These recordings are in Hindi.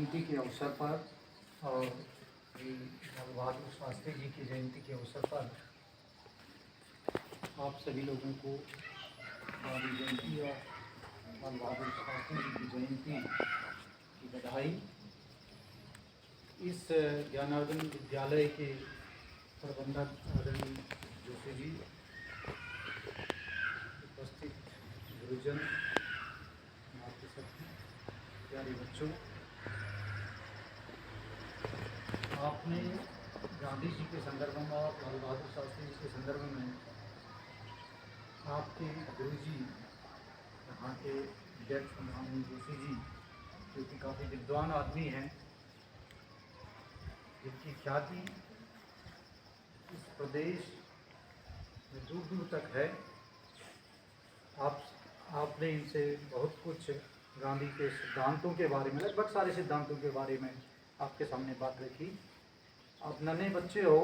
जयंती के अवसर पर और लाल बहादुर शास्त्री जी की जयंती के अवसर पर आप सभी लोगों को गांधी जयंती और लाल बहादुर शास्त्री जी की जयंती की बधाई। इस ज्ञानार्जन विद्यालय के प्रबंधक आदरणीय जोशी जी, उपस्थित गुरुजन, आपके सभी प्यारे बच्चों, आपने गांधी जी के संदर्भ में और लाल बहादुर शास्त्री जी के संदर्भ में आपके गुरुजी यहाँ के अध्यक्ष आदरणीय जोशी जी, जो कि काफ़ी विद्वान आदमी हैं, जिनकी ख्याति इस प्रदेश में दूर दूर तक है। आपने इनसे बहुत कुछ गांधी के सिद्धांतों के बारे में, लगभग सारे सिद्धांतों के बारे में आपके सामने बात रखी। आप नन्हे बच्चे हो,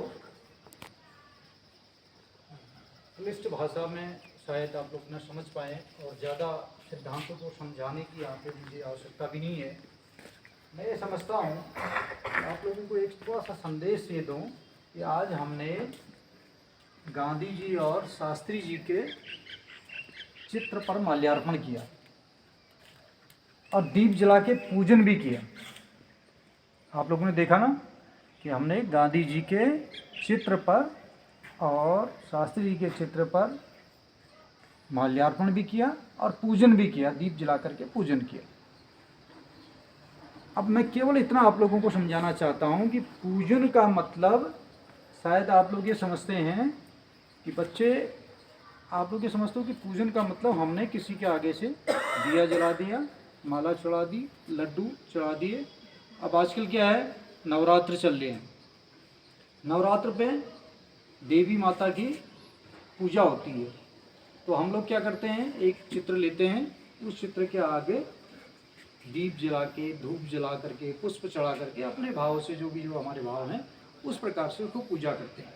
क्लिष्ट भाषा में शायद आप लोग न समझ पाएँ और ज़्यादा सिद्धांतों को समझाने की आप मुझे आवश्यकता भी नहीं है। मैं ये समझता हूँ आप लोगों को एक थोड़ा सा संदेश ये दूँ कि आज हमने गांधी जी और शास्त्री जी के चित्र पर माल्यार्पण किया और दीप जला के पूजन भी किया। आप लोगों ने देखा ना कि हमने गांधी जी के चित्र पर और शास्त्री जी के चित्र पर माल्यार्पण भी किया और पूजन भी किया, दीप जला करके पूजन किया। अब मैं केवल इतना आप लोगों को समझाना चाहता हूँ कि पूजन का मतलब, शायद आप लोग ये समझते हैं कि बच्चे, आप लोग ये समझते हो कि पूजन का मतलब हमने किसी के आगे से दिया जला दिया, माला चढ़ा दी, लड्डू चढ़ा दिए। अब आजकल क्या है, नवरात्र चल रहे हैं, नवरात्र पे देवी माता की पूजा होती है, तो हम लोग क्या करते हैं, एक चित्र लेते हैं, उस चित्र के आगे दीप जला के, धूप जला करके, पुष्प चढ़ा करके, अपने भाव से जो हमारे भाव हैं उस प्रकार से उसको पूजा करते हैं।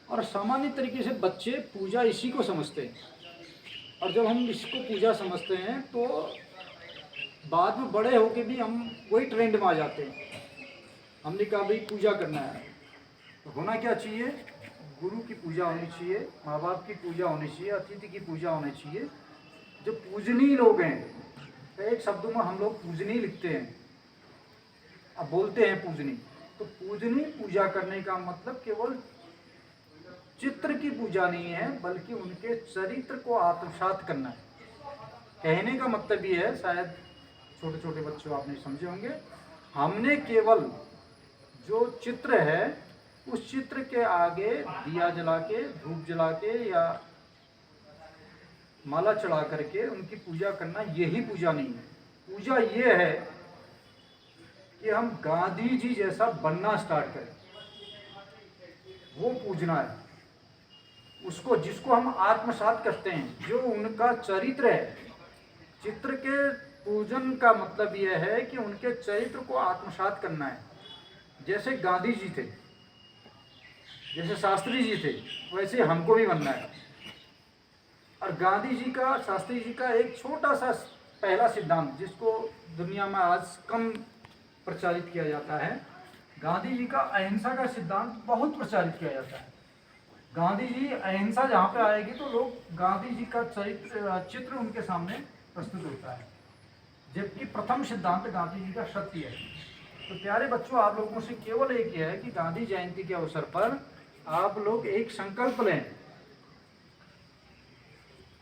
और सामान्य तरीके से बच्चे पूजा इसी को समझते हैं, और जब हम इसको पूजा समझते हैं तो बाद में बड़े होके भी हम वही ट्रेंड में आ जाते हैं। हमने कहा भाई पूजा करना है, तो होना क्या चाहिए, गुरु की पूजा होनी चाहिए, माँ बाप की पूजा होनी चाहिए, अतिथि की पूजा होनी चाहिए। जो पूजनीय लोग हैं, तो एक शब्दों में हम लोग पूजनीय लिखते हैं, अब बोलते हैं पूजनीय, तो पूजनीय पूजा करने का मतलब केवल चित्र की पूजा नहीं है, बल्कि उनके चरित्र को आत्मसात करना है। कहने का मतलब ये है, शायद छोटे छोटे बच्चों आप नहीं समझे होंगे, हमने केवल जो चित्र है उस चित्र के आगे दिया जला के, धूप जला के या माला चढ़ा करके उनकी पूजा करना, यही पूजा नहीं है। पूजा ये है कि हम गांधी जी जैसा बनना स्टार्ट करें, वो पूजना है उसको, जिसको हम आत्मसात करते हैं, जो उनका चरित्र है। चित्र के पूजन का मतलब यह है कि उनके चरित्र को आत्मसात करना है। जैसे गांधी जी थे, जैसे शास्त्री जी थे, वैसे हमको भी बनना है। और गांधी जी का, शास्त्री जी का एक छोटा सा पहला सिद्धांत, जिसको दुनिया में आज कम प्रचारित किया जाता है, गांधी जी का अहिंसा का सिद्धांत बहुत प्रचारित किया जाता है। गांधी जी, अहिंसा जहाँ पे आएगी तो लोग गांधी जी का चित्र उनके सामने प्रस्तुत होता है, जबकि प्रथम सिद्धांत गांधी जी का सत्य है। तो प्यारे बच्चों, आप लोगों से केवल एक ही है कि गांधी जयंती के अवसर पर आप लोग एक संकल्प लें।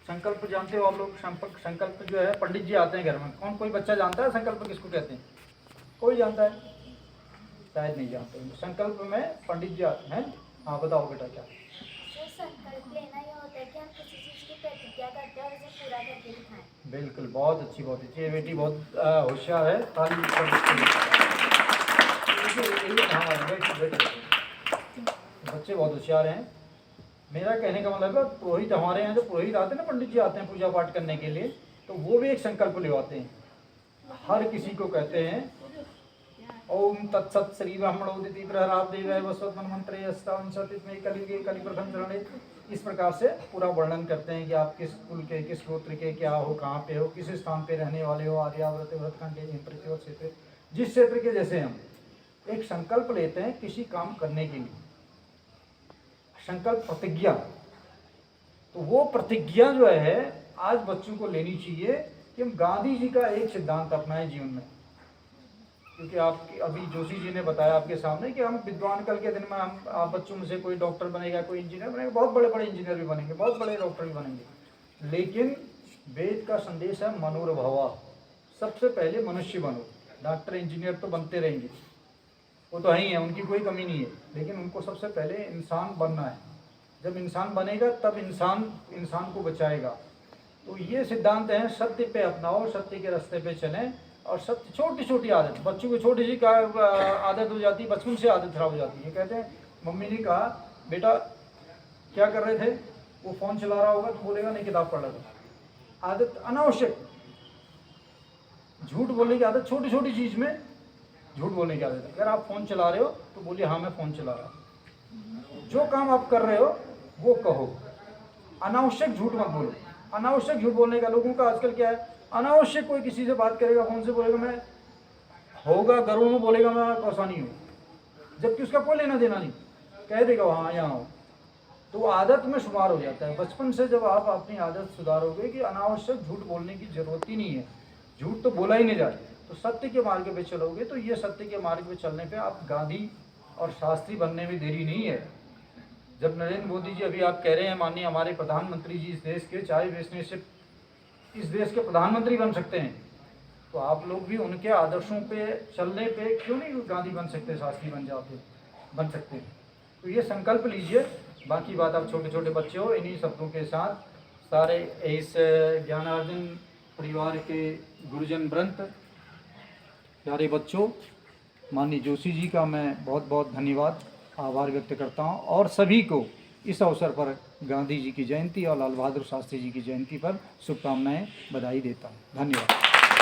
संकल्प जानते हो आप लोग, संकल्प जो है, पंडित जी आते हैं घर में, कौन कोई बच्चा जानता है संकल्प किसको कहते हैं? कोई जानता है? शायद नहीं जानते हैं। संकल्प में पंडित जी आते हैं। हाँ बताओ बेटा क्या? संकल्प लेना ये होता है कि हम किसी चीज की प्रतिज्ञा करते हैं और उसे पूरा करके दिखाएं। बिल्कुल, बहुत अच्छी, बहुत अच्छी। ये बेटी बहुत होशियार है, ताली बच्चे बहुत होशियार हैं। मेरा कहने का मतलब है, पुरोहित हमारे यहाँ जो पुरोहित आते हैं ना, पंडित जी आते हैं पूजा पाठ करने के लिए, तो वो भी एक संकल्प लेवाते हैं। हर किसी को कहते हैं ओम तत्सत श्री ब्राह्मणोदिति प्रहराब्देवाय वस्वत्मन मंत्रे अस्तावंशतिस्मै कलियुगे कलिप्रथम चरणे। इस प्रकार से पूरा वर्णन करते हैं कि आप किस कुल के, किस गोत्र के, क्या हो, कहाँ पे हो, किस स्थान पे रहने वाले हो, आर्याव्रत व्रतखंडे पृथ्वी जिस क्षेत्र के, जैसे हम एक संकल्प लेते हैं किसी काम करने के लिए, संकल्प प्रतिज्ञा, तो वो प्रतिज्ञा जो है आज बच्चों को लेनी चाहिए कि हम गांधी जी का एक सिद्धांत अपनाएं जीवन में। क्योंकि आपकी अभी जोशी जी ने बताया आपके सामने कि हम विद्वान कल के दिन में हम आप बच्चों में से कोई डॉक्टर बनेगा, कोई इंजीनियर बनेगा, बहुत बड़े बड़े इंजीनियर भी बनेंगे, बहुत बड़े डॉक्टर भी बनेंगे, लेकिन वेद का संदेश है मनोरभवा, सबसे पहले मनुष्य बनो। डॉक्टर इंजीनियर तो बनते रहेंगे, वो तो ही है, उनकी कोई कमी नहीं है, लेकिन उनको सबसे पहले इंसान बनना है। जब इंसान बनेगा तब इंसान को बचाएगा। तो ये सिद्धांत है, सत्य पे अपनाओ, सत्य के रास्ते पे चलें, और सत्य, छोटी छोटी आदत, बच्चों को छोटी सी आदत हो जाती है, बचपन से आदत खराब हो जाती है। कहते हैं मम्मी ने कहा बेटा क्या कर रहे थे, वो फ़ोन चला रहा होगा तो बोलेगा नहीं किताब पढ़ रहा था। आदत अनावश्यक झूठ बोलने की आदत, छोटी छोटी चीज़ में झूठ बोलने की आदत है। अगर आप फ़ोन चला रहे हो तो बोलिए हाँ मैं फ़ोन चला रहा हूँ। जो काम आप कर रहे हो वो कहो, अनावश्यक झूठ मत बोलो। अनावश्यक झूठ बोलने का लोगों का आजकल क्या है, अनावश्यक कोई किसी से बात करेगा, फ़ोन से बोलेगा मैं होगा गरुड़ में, बोलेगा मैं कौसानी हूँ, जबकि उसका कोई लेना देना नहीं, कह देगा वहाँ यहाँ हो, तो आदत में शुमार हो जाता है। बचपन से जब आप अपनी आदत सुधारोगे कि अनावश्यक झूठ बोलने की ज़रूरत ही नहीं है, झूठ तो बोला ही नहीं जाए, तो सत्य के मार्ग पे चलोगे, तो ये सत्य के मार्ग पे चलने पे आप गांधी और शास्त्री बनने में देरी नहीं है। जब नरेंद्र मोदी जी, अभी आप कह रहे हैं माननीय हमारे प्रधानमंत्री जी, इस देश के चाय बेचने से इस देश के प्रधानमंत्री बन सकते हैं, तो आप लोग भी उनके आदर्शों पे चलने पे क्यों नहीं गांधी बन सकते, शास्त्री बन सकते हैं। तो ये संकल्प लीजिए। बाकी बात, आप छोटे छोटे बच्चे हो, इन्हीं शब्दों के साथ सारे इस ज्ञानार्जन परिवार के गुरुजन वृंद, प्यारे बच्चों, माननीय जोशी जी का मैं बहुत बहुत धन्यवाद, आभार व्यक्त करता हूँ, और सभी को इस अवसर पर गांधी जी की जयंती और लाल बहादुर शास्त्री जी की जयंती पर शुभकामनाएं, बधाई देता हूँ। धन्यवाद।